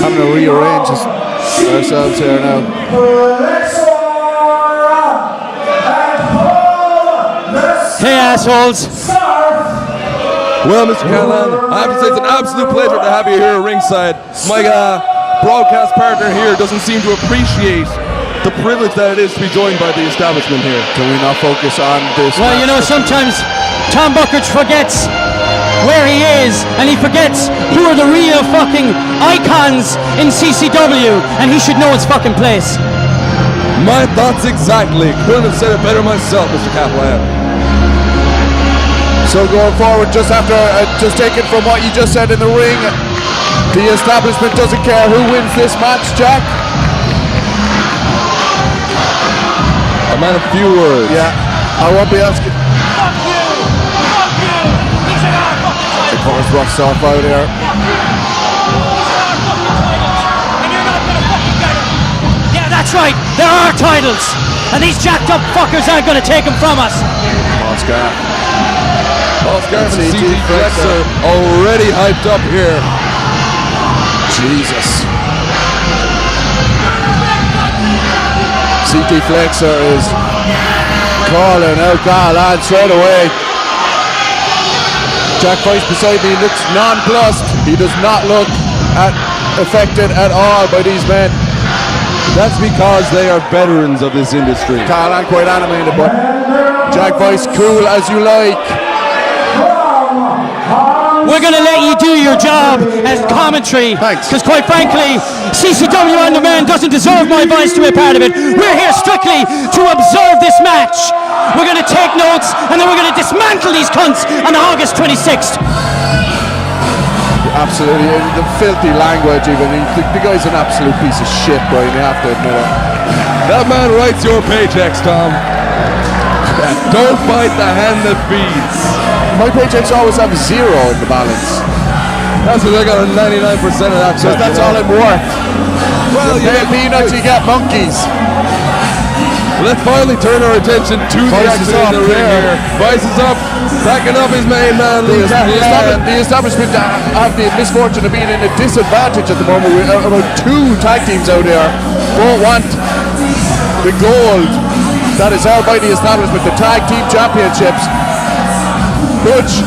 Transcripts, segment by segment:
having to rearrange ourselves here now. Hey, assholes. Well, Mr. Callahan, I have to say it's an absolute pleasure to have you here ringside. My broadcast partner here doesn't seem to appreciate the privilege that it is to be joined by the establishment here. Can we not focus on this? Well, you know, sometimes Tom Buckridge forgets where he is, and he forgets who are the real fucking icons in CCW, and he should know his fucking place. My thoughts exactly. Couldn't have said it better myself, Mr. Callahan. So going forward, just after, just taking from what you just said in the ring, the establishment doesn't care who wins this match, Jack. A man of few words. Yeah, I won't be asking. Fuck you! Fuck you! These are our fucking titles! Of course, rocks off out here. These are our fucking titles! And you're not gonna fucking get them! Yeah, that's right! They're our titles! And these jacked up fuckers aren't gonna take them from us! Oscar. Oscar and CT Flexer already hyped up here. Jesus. CT Flexer is calling out Callahan straight away. Jack Price beside me looks nonplussed. He does not look affected at all by these men. That's because they are veterans of this industry. Callahan quite animated, but Jack Price cool as you like. We're going to let you do your job as commentary. Thanks. Because quite frankly, CCW On Demand doesn't deserve my voice to be a part of it. We're here strictly to observe this match. We're going to take notes, and then we're going to dismantle these cunts on August 26th. Absolutely, the filthy language even. The guy's an absolute piece of shit, Brian, you have to admit it. That man writes your paychecks, Tom. Don't bite the hand that feeds. My paychecks always have zero in the balance. That's what I got a 99% of that. So that's all I'm worth. Well, you pay peanuts, you get monkeys. Let's finally turn our attention to the action in the ring here. Vice is up, backing up his main man. The establishment have the misfortune of being in a disadvantage at the moment. We have about 2 tag teams out there. Both want the gold that is held by the establishment, the tag team championships. Butch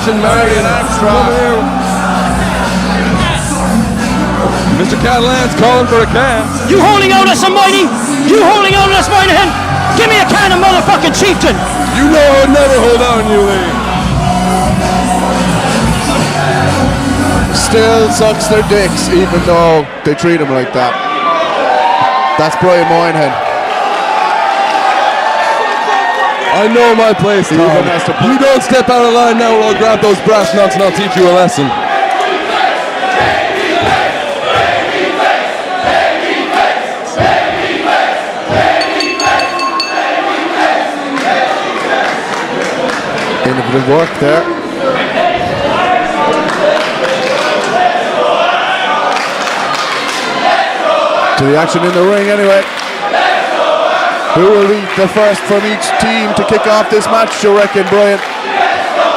and Marion Armstrong. Mr. Callahan's calling for a can. You holding out us, Almighty? You holding out us, Moynihan? Give me a can of motherfucking Chieftain. You know I would never hold out on you, Lee. Still sucks their dicks, even though they treat him like that. That's Brian Moynihan. I know my place, Tom. You don't step out of line now or I'll grab those brass nuts and I'll teach you a lesson. Innovative work there. To the action in the ring anyway. Who will be the first from each team to kick off this match, you reckon, Brian?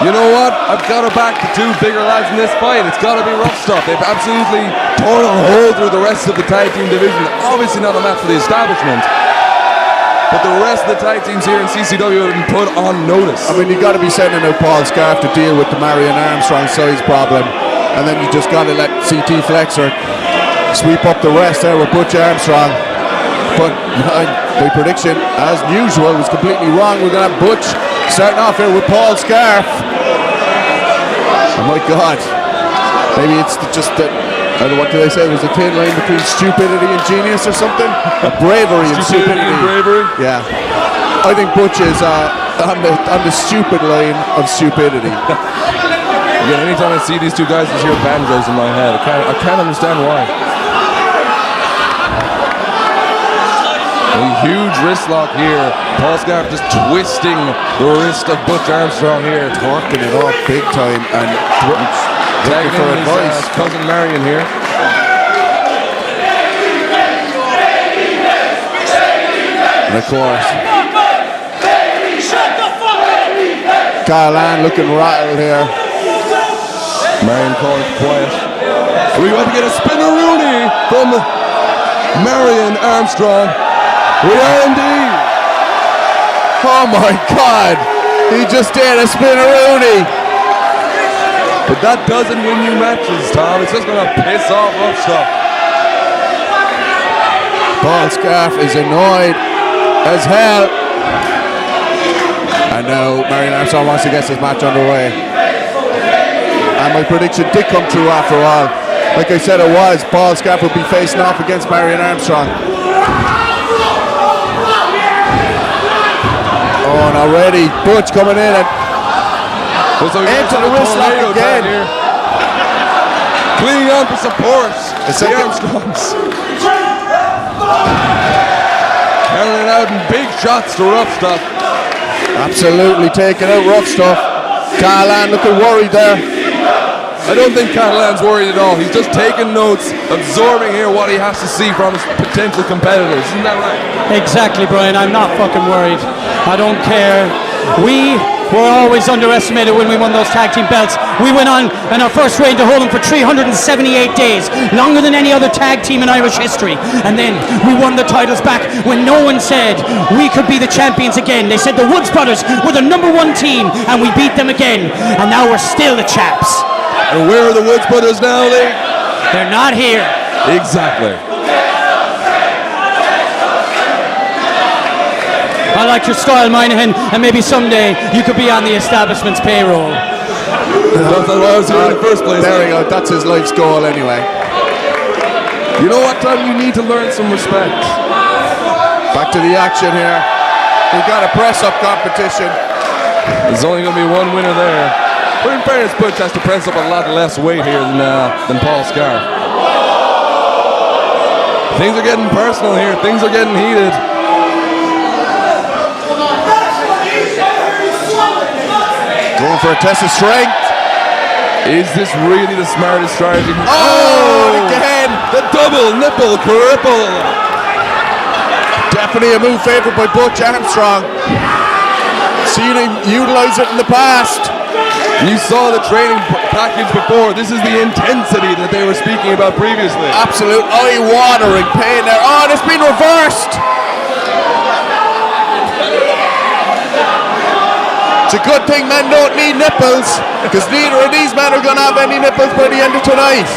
You know what? I've got to back the 2 bigger lads in this fight. It's got to be rough stuff. They've absolutely torn a hole through the rest of the tag team division. Obviously not a match for the establishment. But the rest of the tag teams here in CCW have been put on notice. I mean, you got to be sending out Paul Scarf to deal with the Marion Armstrong size problem. And then you just got to let CT Flexer sweep up the rest there with Butch Armstrong. But my prediction, as usual, was completely wrong. We're going to have Butch starting off here with Paul Scarf. Oh my God. Maybe it's just that, I don't know, what did I say? There's a thin line between stupidity and genius or something? Bravery and stupidity. And bravery? Yeah. I think Butch is on the stupid line of stupidity. Again, anytime I see these 2 guys, I just hear banjos in my head. I can't understand why. A huge wrist lock here. Paul Scarf just twisting the wrist of Butch Armstrong here. Talking it off big time and tagging for in advice. His cousin Marion here. And of course, Callahan looking rattled here. Marion calling it quiet. Are we going to get a spinneroonie from Marion Armstrong? We are indeed. Oh my God! He just did a spinneroonie. But that doesn't win you matches, Tom. It's just going to piss off Rough Stuff. Paul Scarf is annoyed as hell. And now Marion Armstrong wants to get this match underway. And my prediction did come true after all. Like I said, it was. Paul Scarf would be facing off against Marion Armstrong. Oh, and already Butch coming in and into the wrist lock again. Clinging on for support. It's the Armstrongs. Counting it out in big shots to Rough Stuff. Absolutely taking out Rough Stuff. Callahan looking worried there. I don't think Catalan's worried at all. He's just taking notes, absorbing here what he has to see from his potential competitors. Isn't that right? Exactly, Brian. I'm not fucking worried. I don't care. We were always underestimated when we won those tag team belts. We went on in our first reign to hold them for 378 days, longer than any other tag team in Irish history. And then we won the titles back when no one said we could be the champions again. They said the Woods brothers were the #1 team, and we beat them again. And now we're still the chaps. And where are the Woods brothers now, Lee? They're not here. Exactly. I like your style, Moynihan, and maybe someday you could be on the establishment's payroll. That's what I was doing in the first place. There we go. That's his life's goal anyway. You know what, Tom? You need to learn some respect. Back to the action here. We've got a press-up competition. There's only going to be one winner there. But in fairness, Butch has to press up a lot less weight here than Paul Scarf. Things are getting personal here. Things are getting heated. Going for a test of strength. Is this really the smartest strategy? Oh, again. The double nipple cripple. Definitely a move favored by Butch Armstrong. Seen him utilize it in the past. You saw the training package before. This is the intensity that they were speaking about previously. Absolute eye-watering pain there. Oh, and it's been reversed. It's a good thing men don't need nipples, because neither of these men are going to have any nipples by the end of tonight.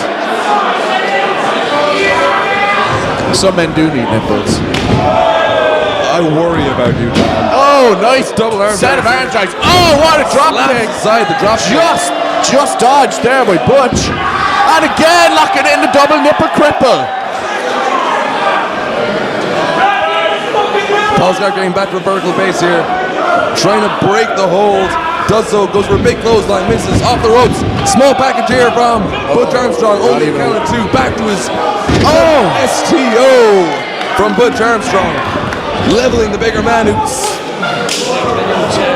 Some men do need nipples. I worry about you, Tom. Oh, nice double arm set of arm drags. Oh, what a drop kick. Inside the drop kick. Just dodged there by Butch. And again, locking in the double nipple cripple. Paul Scarf getting back to the vertical base here. Trying to break the hold. Does so, goes for a big clothesline, misses, off the ropes. Small package here from Butch Armstrong. Only count of 2. Back to his STO from Butch Armstrong. Leveling the bigger man who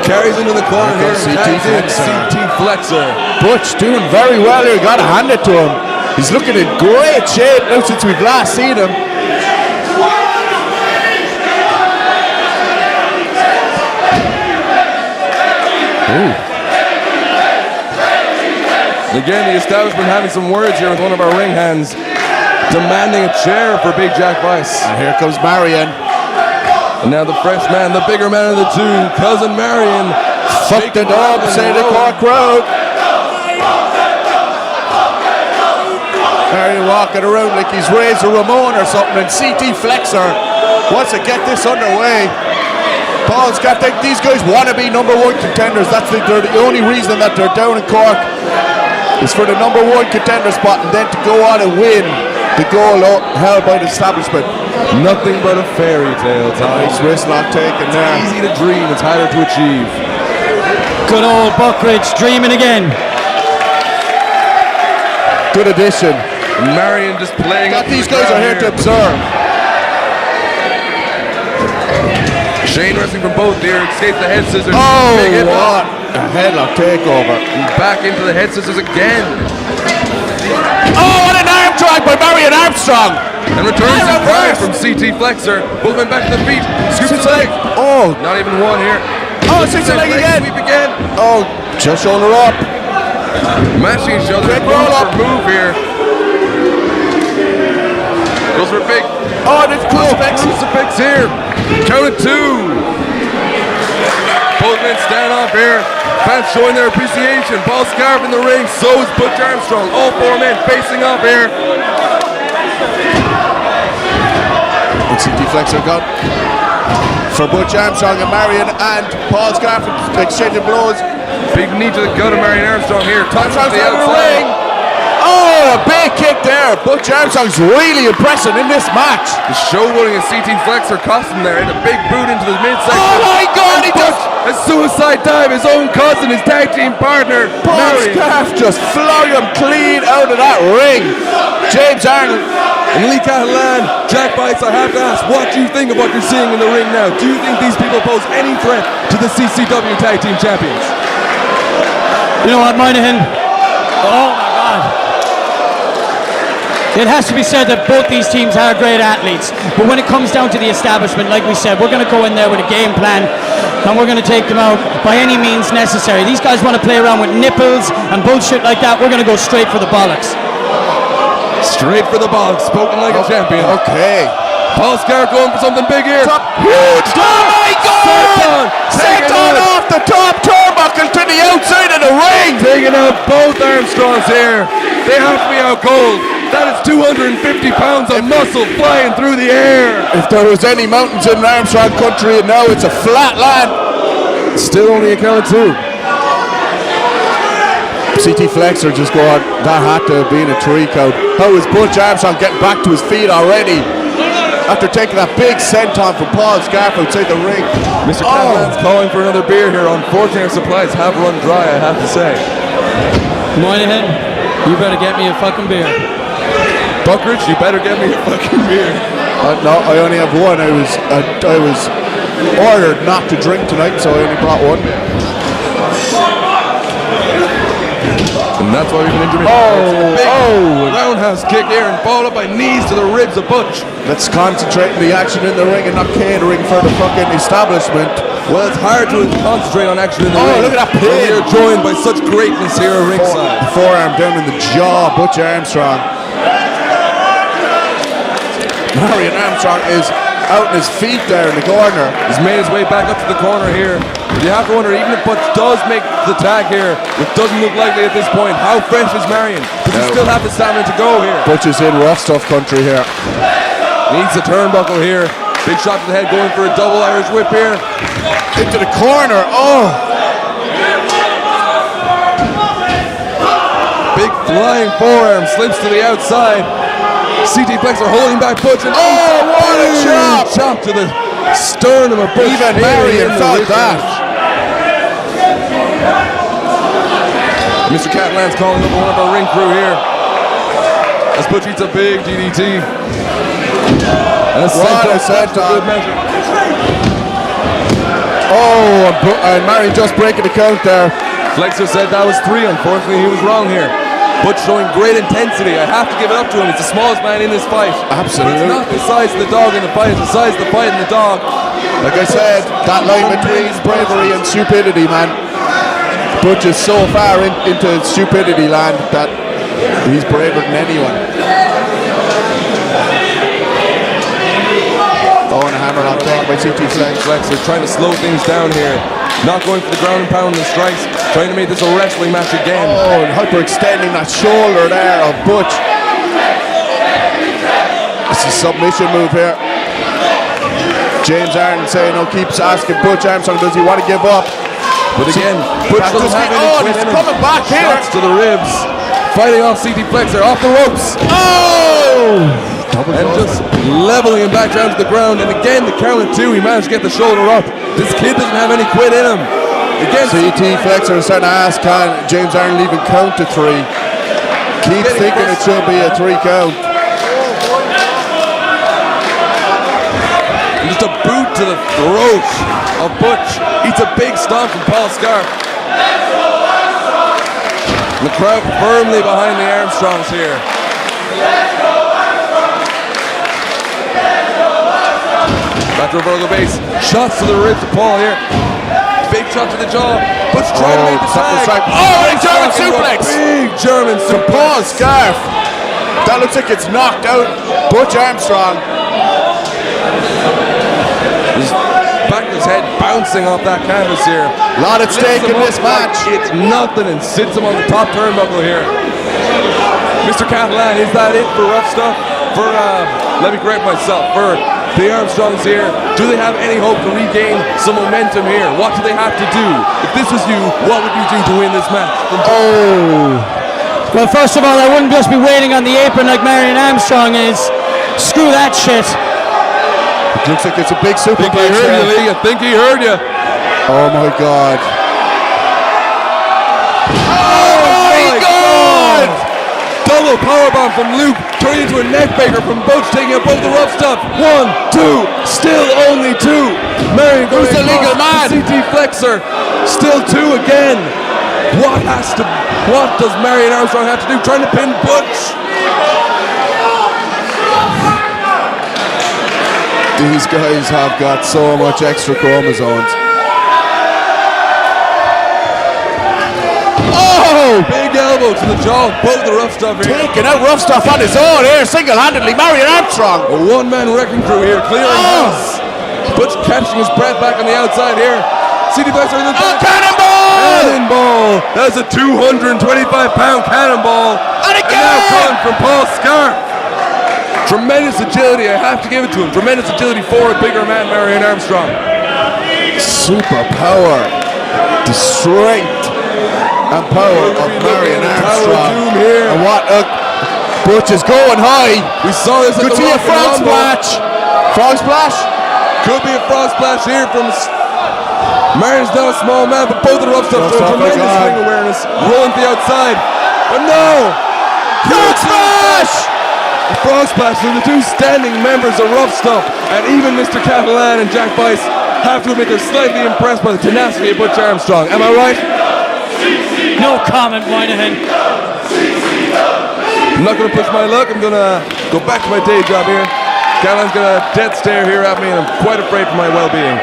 carries into the corner here. CT Flexor. Butch doing very well here. Got to hand it to him. He's looking in great shape now since we've last seen him. Again, the establishment having some words here with one of our ring hands, demanding a chair for Big Jack Vice. And here comes Marion. And now the fresh man, the bigger man of the two, Cousin Marion. Fucked it up, say the Cork Road. Marion walking around like he's Razor Ramon or something, and CT Flexor wants to get this underway. Paul Scarf, these guys want to be #1 contenders. They're the only reason that they're down in Cork is for the #1 contender spot, and then to go on and win the goal held by the establishment. Nothing but a fairy tale, Tom. Nice wrist lock taken there. It's easy to dream, it's harder to achieve. Good old Buckridge dreaming again. Good addition. Marion just playing up. These guys are here to observe. Shane wrestling from both here, escapes the head scissors. Oh, big hit what a headlock takeover. Back into the head scissors again. Oh, what an arm drag by Marion Armstrong. And returns to pride from CT Flexor. Both men back to the feet. Scoops his leg. Oh, not even one here. Oh, six leg again. Sweep again. Oh, just shoulder up. Mashing each other. Quick roll up. Move here. Goes for a big. Oh, and it's crucifix here. Count it 2. Both men stand off here. Fans showing their appreciation. Paul Scarf in the ring. So is Butch Armstrong. All 4 men facing off here. CT Flexor got for Butch Armstrong and Marion, and Paul Scarf exchanging blows. Big knee to the gut of Marion Armstrong here. Armstrong's out of the ring. Oh, a big kick there. Butch Armstrong's really impressive in this match. The showboating of CT Flexor cost him there, and a big boot into the midsection. Oh my God, he just a suicide dive. His own cousin, his tag team partner, Paul Scarf just flung him clean out of that ring. James Arnold and Lee Catalan. Jack Bites, I have to ask, what do you think of what you're seeing in the ring now? Do you think these people pose any threat to the CCW Tag Team Champions? You know what, Moynihan? Oh my God. It has to be said that both these teams are great athletes, but when it comes down to the establishment, like we said, we're going to go in there with a game plan and we're going to take them out by any means necessary. These guys want to play around with nipples and bullshit like that. We're going to go straight for the bollocks. Straight for the bollocks, spoken like a champion. Okay. Paul Scarf going for something big here. Huge! Oh my God! Senton off the top turnbuckle to the outside of the ring. Taking out both Armstrongs here. They have to be out cold. That is 250 pounds of muscle flying through the air. If there was any mountains in Armstrong country, and now it's a flat land. Still only a count of 2. CT Flexor just going, that had to have been a 3 count. How is Butch Armstrong getting back to his feet already? After taking that big senton from Paul Scarf outside the ring. Mr. Catalan's calling for another beer here. Unfortunately, our supplies have run dry, I have to say. Moynihan, you better get me a fucking beer. Buckridge, you better get me a fucking beer. No, I only have one. I was ordered not to drink tonight, so I only brought one. And that's why we've been intermittent. Roundhouse kick here and followed up by knees to the ribs of Butch. Let's concentrate on the action in the ring and not catering for the fucking establishment. Well, it's hard to concentrate on action in the ring. Oh, look at that pin. We are joined by such greatness here at ringside. Forearm down in the jaw, Butch Armstrong. Marion Armstrong is out on his feet there in the corner. He's made his way back up to the corner here. You have to wonder, even if Butch does make the tag here, which doesn't look likely at this point, how fresh is Marion? Does he still have the stamina to go here? Butch is in rough stuff country here. Needs a turnbuckle here. Big shot to the head, going for a double Irish whip here. Into the corner, oh! Big flying forearm, slips to the outside. CT Flexor holding back Butch. And what a chop! Chop to the sternum of Butch. Even Marion felt that. Mr. Catalan's calling up one of our ring crew here. As Butch eats a big DDT. And a good measure. Oh, and Marion just breaking the count there. Flexor said that was 3. Unfortunately, he was wrong here. Butch showing great intensity. I have to give it up to him. He's the smallest man in this fight. Absolutely. But it's not the size of the dog in the fight, it's the size of the fight in the dog. Like I said, that line between bravery and stupidity, man. Butch is so far into stupidity land that he's braver than anyone. Oh, and a hammerlock taken by CT Flexor trying to slow things down here. Not going for the ground and pound and strikes. Trying to make this a wrestling match again. Oh, and hyperextending that shoulder there of Butch. It's a submission move here. James Arnold saying, oh, keeps asking Butch Armstrong, does he want to give up? But again, Butch doesn't have any quit in him. Coming back here. Shots to the ribs. Fighting off CT Flexor, off the ropes. Oh! And just leveling him back down to the ground. And again, the count of 2, he managed to get the shoulder up. This kid doesn't have any quit in him. Again, CT Flexor is starting to ask, can James Arnold even count to 3? Keeps thinking it should be a 3 count. And just a boot to the throat of Butch. Eats a big stomp from Paul Scarf. And the crowd firmly behind the Armstrongs here. Back to a vertical base. Shots to the ribs of Paul here. Big shot to the jaw. Butch trying to make the tag. Oh, and a German suplex. Big German suplex. Paul Scarf. That looks like it's knocked out Butch Armstrong. His back of his head bouncing off that canvas here. A lot at stake in this match. It's nothing and sits him on the top turnbuckle here. Mr. Catalan, is that it for Rough Stuff? For, let me correct myself, for the Armstrongs here, do they have any hope to regain some momentum here? What do they have to do? If this was you, what would you do to win this match? Well, first of all, I wouldn't just be waiting on the apron like Marion Armstrong is. Screw that shit. It looks like it's a big super. I think he heard you, Lee. I think he heard you. Oh my God. Oh my God! Double powerbomb from Luke, turning into a neckbreaker from Butch, taking up both the Rough Stuff. 1, 2, still only 2. Marion goes Who's the legal man? CT flexor, still 2 again. What does Marion Armstrong have to do? Trying to pin Butch. These guys have got so much extra chromosomes. Oh! Big elbow to the jaw, both the Rough Stuff here. Taking out Rough Stuff on his own here, single-handedly. Marion Armstrong. A one-man wrecking crew here, clearing house. Butch catching his breath back on the outside here. CD Flexor in the back. Cannonball! Cannonball! That's a 225-pound cannonball. And again! And now coming from Paul Scarf. Tremendous agility, I have to give it to him. Tremendous agility for a bigger man, Marion Armstrong. Super power, the strength and power of Marion Armstrong. Here. And what Butch is going high. We saw this at Could the see a Rock and frog Rumble. splash. Frog splash. Could be a frog splash here from Marion's not a small man, but both of the Rough Stuff Rough Stuff, tremendous God. ring awareness, rolling to the outside. But no! Frog splash! A frog splash to the two standing members of Rough Stuff, and even Mr. Catalan and Jack Bice have to admit they're slightly impressed by the tenacity of Butch Armstrong. Am I right? No comment, Moynihan. I'm not going to push my luck. I'm going to go back to my day job here. Catalan's got a death stare here at me, and I'm quite afraid for my well-being.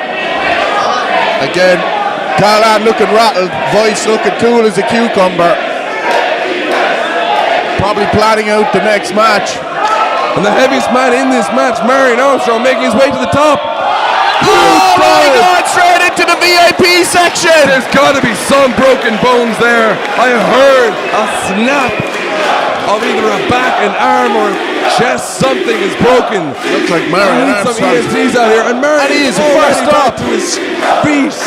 Again, Callahan looking rattled, voice looking cool as a cucumber. Probably planning out the next match. And the heaviest man in this match, Marion Armstrong, making his way to the top. Oh my God, straight into the VIP section. There's got to be some broken bones there. I heard a snap of either a back, an arm, or chest. Something is broken. Looks like Marion Some Armstrong. EMTs out here, and Marion And he is already first back up. to his feet,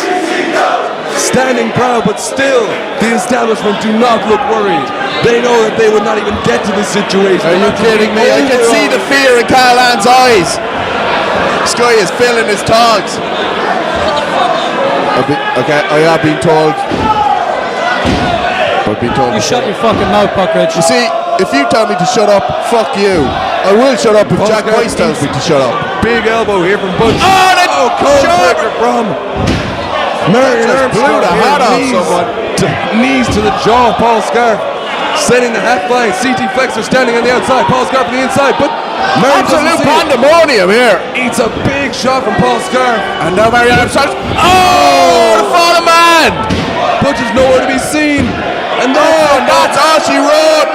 standing proud, but still the establishment do not look worried. They know that they would not even get to this situation. Are you kidding me? I can see the fear in Callahan's eyes. This guy is filling his togs. Okay, I have been told. I've been told. You shut your fucking mouth, Puckridge. You see, if you tell me to shut up, fuck you. I will shut up if Jack Weiss tells me to shut up. Big elbow here from Butch. Oh, cold breaker from Marion Just blew Armstrong. the here, hat off knees someone. Knees to the jaw of Paul Scarf. Sending the hat flying. CT Flexor standing on the outside. Paul Scarf on the inside. But Marion Absolute doesn't see it. pandemonium here. Eats a big shot from Paul Scarf. And now Marion Armstrong. Oh, the fallen man. Butch is nowhere to be seen. And That's all she wrote.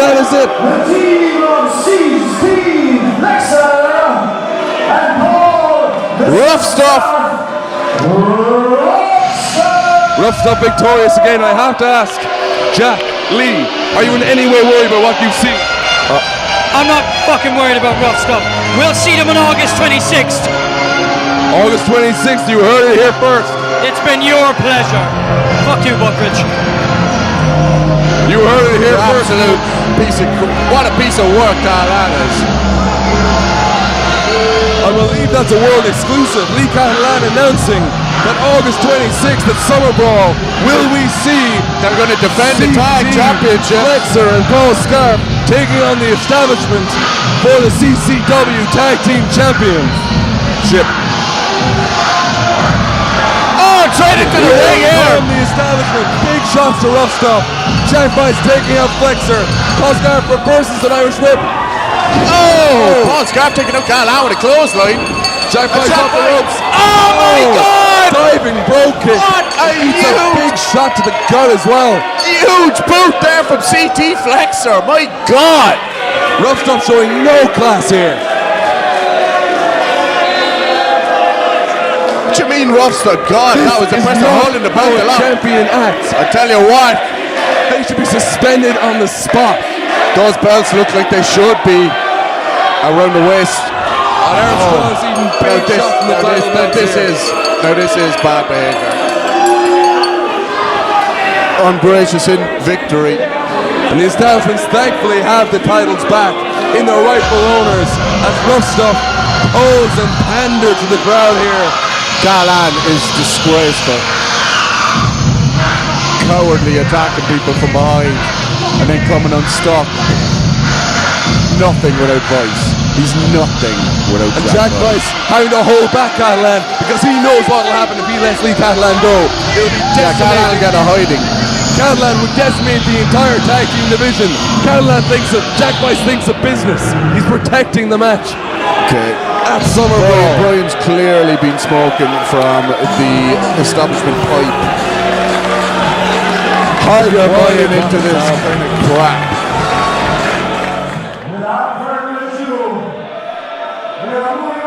that is it. The team of Steve Flexor and Paul. Rough stuff. Rough Stuff victorious again. I have to ask, Jack, Lee, are you in any way worried about what you've seen? I'm not fucking worried about Rough Stuff. We'll see them on August 26th. August 26th, you heard it here first. It's been your pleasure. Fuck you, Buckridge. You heard it here first. Absolute piece of. What a piece of work that is. I believe that's a world exclusive. Lee Catalan announcing that August 26th at Summer Brawl, will we see They're going to defend the tag CT championship. Flexor and Paul Scarf taking on the establishment for the CCW Tag Team Championship. Oh, straight into the ring here. From the establishment, big shots to Rough Stuff. Jack Bice taking out Flexor. Paul Scarf reverses an Irish whip. Oh, Paul Scarf taking out Callahan with a clothesline. Jack Bice off the ropes. Oh my God! diving broke kick. What a It's a big huge, shot to the gut as well. huge boot there from CT Flexor. My God. Rough Stuff showing no class here. What do you mean, rough stuff? God, that was This is impressive. not Holding the how belt a a lot. champion acts. I tell you what, They should be suspended on the spot. those belts look like they should be around the waist. And Armstrong's even big shot from the title belt here. This is bad behavior. Ungracious in victory. And the establishments thankfully have the titles back in their rightful owners as Rough Stuff pose and pander to the crowd here. Galan is disgraceful. Cowardly attacking people from behind and then coming unstuck. Nothing without Vice. He's nothing without And Jack Jack Vice having to hold back Catalan because he knows what will happen if he lets Lee Catalan go. It'll be Yeah, Galan will decimating. get a hiding. Catalan would decimate the entire tag team division. Catalan thinks of Jack Vice thinks of business. He's protecting the match Okay. at Summer Brawl. Brian's clearly been smoking from the establishment pipe. Hard Brian into this kind of crap. Without further ado, we are moving